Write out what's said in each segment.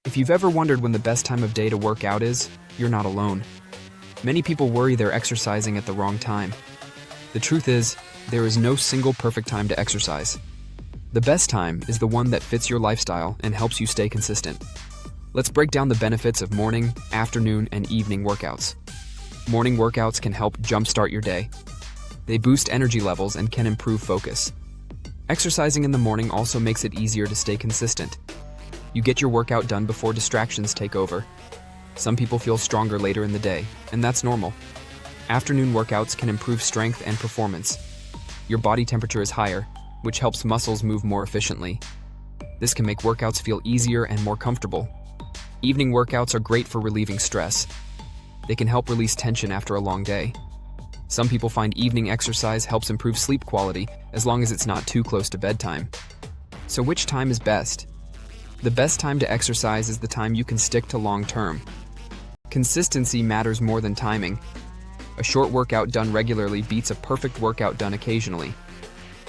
If you've ever wondered when the best time of day to work out is, you're not alone. Many people worry they're exercising at the wrong time. The truth is, there is no single perfect time to exercise. The best time is the one that fits your lifestyle and helps you stay consistent. Let's break down the benefits of morning, afternoon, and evening workouts. Morning workouts can help jumpstart your day. They boost energy levels and can improve focus. Exercising in the morning also makes it easier to stay consistent. You get your workout done before distractions take over. Some people feel stronger later in the day, and that's normal. Afternoon workouts can improve strength and performance. Your body temperature is higher, which helps muscles move more efficiently. This can make workouts feel easier and more comfortable. Evening workouts are great for relieving stress. They can help release tension after a long day. Some people find evening exercise helps improve sleep quality as long as it's not too close to bedtime. So which time is best? The best time to exercise is the time you can stick to long term. Consistency matters more than timing. A short workout done regularly beats a perfect workout done occasionally.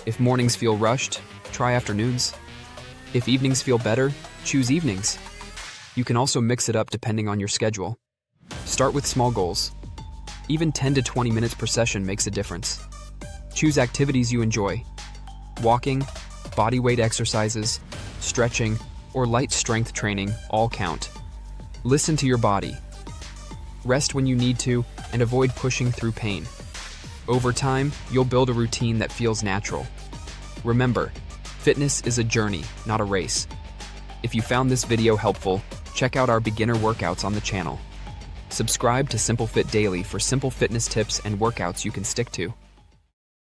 If mornings feel rushed, try afternoons. If evenings feel better, choose evenings. You can also mix it up depending on your schedule. Start with small goals. Even 10 to 20 minutes per session makes a difference. Choose activities you enjoy. Walking, bodyweight exercises, stretching, or light strength training all count. Listen to your body. Rest when you need to and avoid pushing through pain. Over time, you'll build a routine that feels natural. Remember, fitness is a journey, not a race. If you found this video helpful, check out our beginner workouts on the channel. Subscribe to SimpleFit Daily for simple fitness tips and workouts you can stick to.